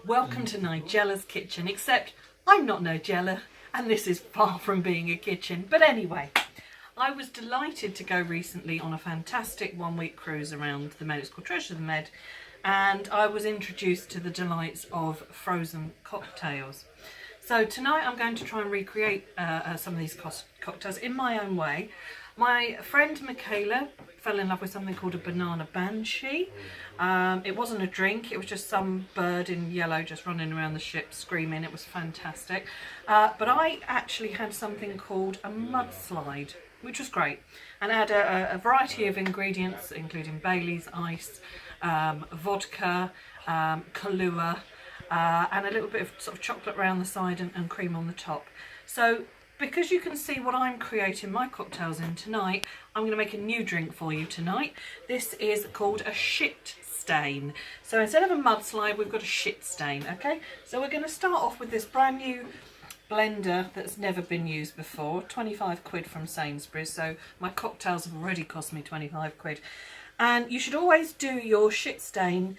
Welcome to Nigella's kitchen, except I'm not Nigella and this is far from being a kitchen. But anyway, I was delighted to go recently on a fantastic one-week cruise around the Med. It's called Treasure of the Med, and I was introduced to the delights of frozen cocktails. So tonight I'm going to try and recreate some of these cocktails in my own way. My friend Nigella fell in love with something called a banana banshee. It wasn't a drink, it was just some bird in yellow just running around the ship screaming. It was fantastic. But I actually had something called a mudslide, which was great. And it had a variety of ingredients, including Bailey's ice, vodka, Kahlua, and a little bit of sort of chocolate around the side and cream on the top. So because you can see what I'm creating my cocktails in tonight, I'm going to make a new drink for you tonight. This is called a shit stain. So instead of a mudslide, we've got a shit stain, okay? So we're going to start off with this brand new blender that's never been used before, 25 quid from Sainsbury's. So my cocktails have already cost me 25 quid. And you should always do your shit stain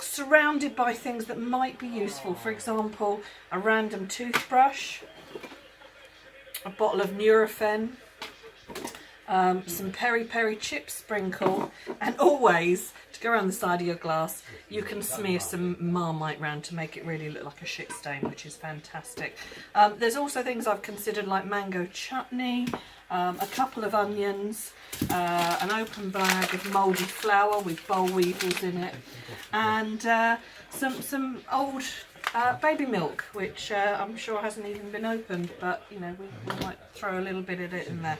surrounded by things that might be useful. For example, a random toothbrush, a bottle of Nurofen, some peri-peri chip sprinkle, and always, to go around the side of your glass, you can smear some Marmite round to make it really look like a shit stain, which is fantastic. There's also things I've considered like mango chutney, a couple of onions, an open bag of mouldy flour with boll weevils in it, and some old baby milk, which I'm sure hasn't even been opened, but you know, we might throw a little bit of it in there.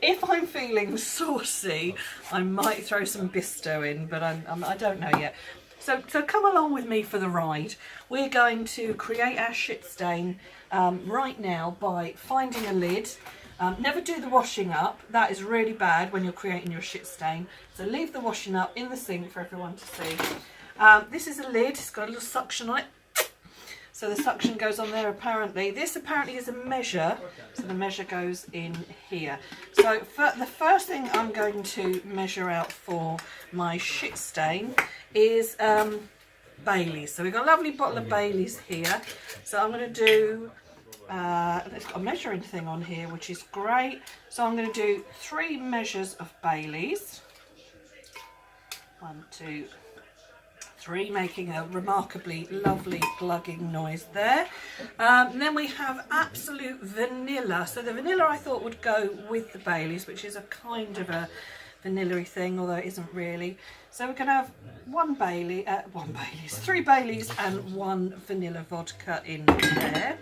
If I'm feeling saucy, I might throw some Bisto in, but I don't know yet. So come along with me for the ride. We're going to create our shit stain right now by finding a lid. Never do the washing up. That is really bad when you're creating your shit stain. So leave the washing up in the sink for everyone to see. This is a lid. It's got a little suction on it. So the suction goes on there apparently. This apparently is a measure, so the measure goes in here. So the first thing I'm going to measure out for my shit stain is Bailey's. So we've got a lovely bottle of Bailey's here. So I'm going to do, it's got a measuring thing on here, which is great. So I'm going to do 3 measures of Bailey's. 1, 2, 3, making a remarkably lovely plugging noise there. And then we have absolute vanilla. So the vanilla I thought would go with the Baileys, which is a kind of a vanilla-y thing, although it isn't really. So we're going to have 3 Baileys and 1 vanilla vodka in there.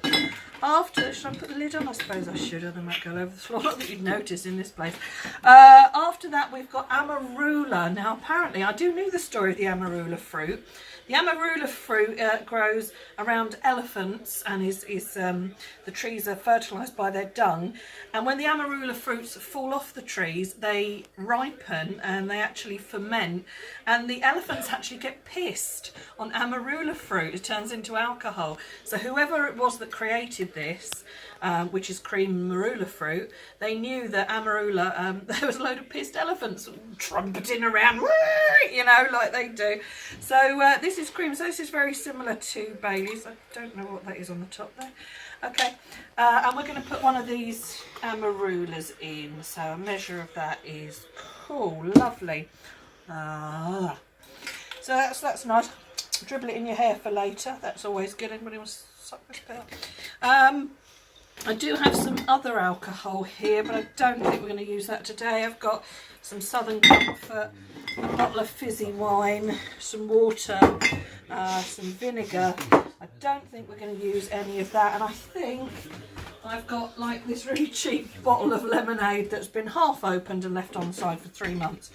After, should I put the lid on? I suppose I should, or they might go over the floor. Not that you'd notice in this place. After that, we've got Amarula. Now, apparently, I do know the story of the Amarula fruit. The Amarula fruit grows around elephants, and the trees are fertilised by their dung. And when the Amarula fruits fall off the trees, they ripen and they actually ferment. And the elephants actually get pissed on Amarula fruit. It turns into alcohol. So whoever it was that created this, which is cream marula fruit, they knew that Amarula, there was a load of pissed elephants trumpeting around, you know, like they do. So this is cream. So this is very similar to Bailey's. I don't know what that is on the top there. Okay, and we're going to put one of these Amarulas in. So a measure of that is cool, lovely. So that's nice. Dribble it in your hair for later. That's always good. Anybody wants to suck this bit up? I do have some other alcohol here, but I don't think we're going to use that today. I've got some Southern Comfort, a bottle of fizzy wine, some water, some vinegar. I don't think we're going to use any of that, and I think I've got like this really cheap bottle of lemonade that's been half opened and left on the side for 3 months.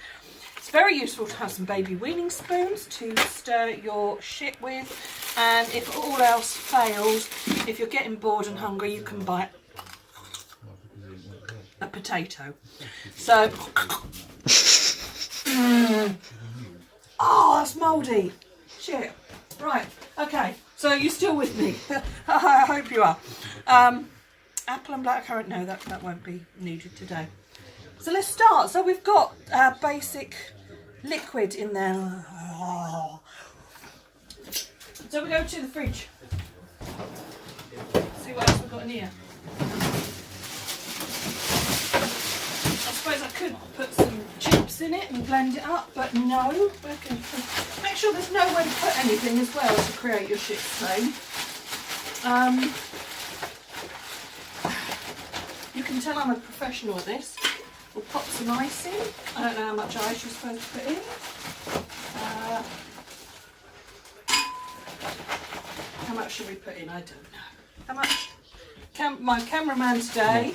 It's very useful to have some baby weaning spoons to stir your shit with, and if all else fails, if you're getting bored and hungry, you can buy a potato. So, oh, that's mouldy. Shit. Right, okay, so you're still with me. I hope you are. Apple and blackcurrant, no, that won't be needed today. So let's start. So we've got our basic liquid in there. So we go to the fridge. See what else we've got in here. I suppose I could put some chips in it and blend it up, but no. Make sure there's nowhere to put anything as well to create your shit stain. You can tell I'm a professional at this. We'll pop some ice in. I don't know how much ice you're supposed to put in. How much should we put in? I don't know. How much? My cameraman today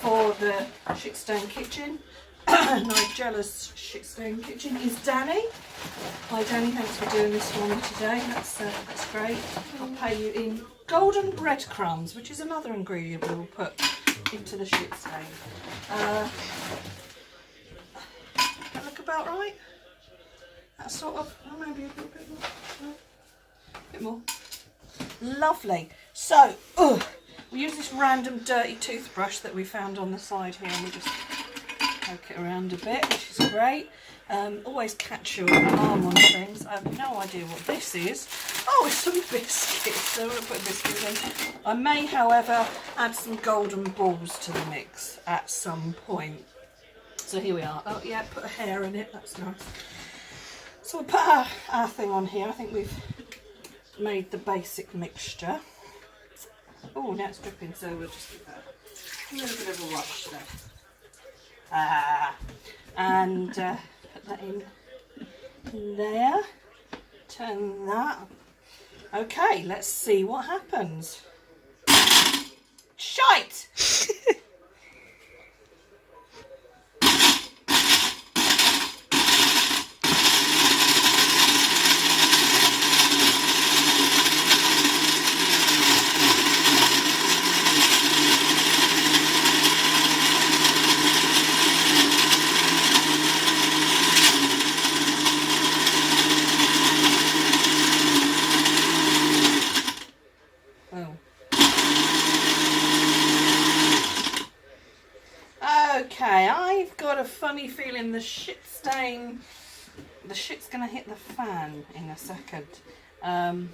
for the Shit Stain Kitchen, Nigella's Shit Stain Kitchen, is Danny. Hi Danny, thanks for doing this for me today. That's great. I'll pay you in golden breadcrumbs, which is another ingredient we'll put into the shit stain. That look about right? That sort of, maybe a little bit more. A bit more. Lovely. So, we use this random dirty toothbrush that we found on the side here, and we just poke it around a bit, which is great. Always catch your arm on things. I have no idea what this is. Oh, it's some biscuits. So I'm going to put biscuits in. I may, however, add some golden balls to the mix at some point. So here we are. Oh yeah, put a hair in it. That's nice. So we'll put our thing on here. I think we've made the basic mixture. Oh, now it's dripping, so we'll just give that a little bit of a wash there. And put that in there. Turn that. Okay, let's see what happens. Shite! Okay, I've got a funny feeling the shit's going to hit the fan in a second. Don't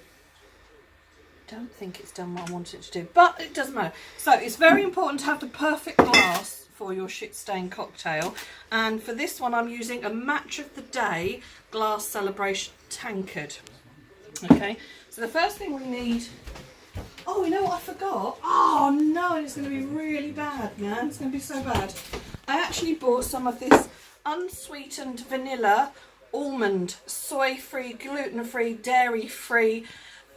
think it's done what I want it to do, but it doesn't matter. So it's very important to have the perfect glass for your shit stain cocktail, and for this one I'm using a Match of the Day glass celebration tankard. Okay, so the first thing we need, oh, you know what I forgot? Oh no, it's going to be really bad, man. It's going to be so bad. I actually bought some of this unsweetened vanilla, almond, soy-free, gluten-free, dairy-free,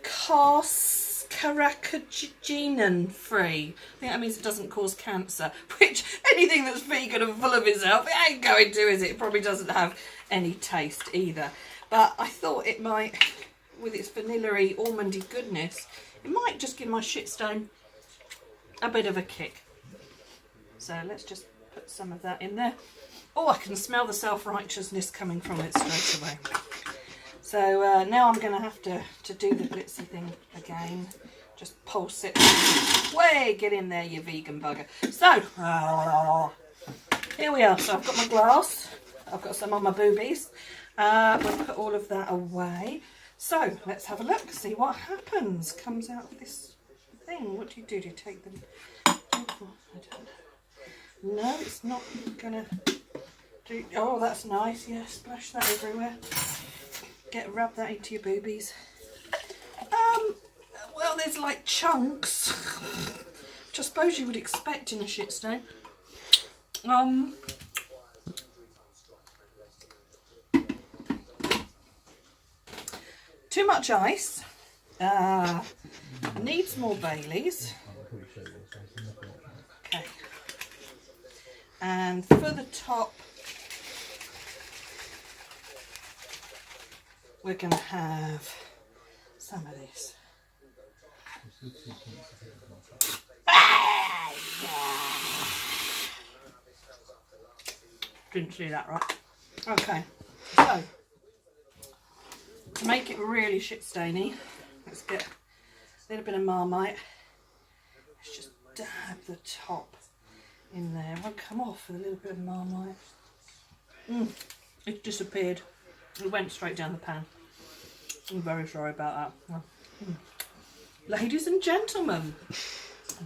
carcinogen-free. I think that means it doesn't cause cancer, which anything that's vegan and full of itself, it ain't going to, is it? It probably doesn't have any taste either. But I thought it might, with its vanilla-y, almondy goodness, it might just give my shit stain a bit of a kick. So let's just put some of that in there. Oh, I can smell the self-righteousness coming from it straight away. So now I'm going to have to do the glitzy thing again. Just pulse it. Way, get in there, you vegan bugger. So, here we are. So I've got my glass. I've got some on my boobies. We'll put all of that away. So, let's have a look, see what happens. Comes out of this thing. What do? Do you take them? I don't know. No, it's not gonna do. Oh, that's nice. Yeah, splash that everywhere. Rub that into your boobies. Well, there's like chunks, which I suppose you would expect in a shit stain. Too much ice. Needs more Baileys. Okay. And for the top, we're going to have some of this. Didn't see that right. Okay, so to make it really shit stainy, let's get a little bit of Marmite. Let's just dab the top in there. It won't come off with a little bit of Marmite. It disappeared. It went straight down the pan. I'm very sorry about that. Ladies and gentlemen,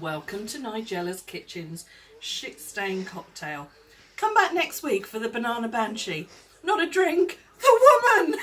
welcome to Nigella's Kitchen's shit stain cocktail. Come back next week for the banana banshee. Not a drink, the woman!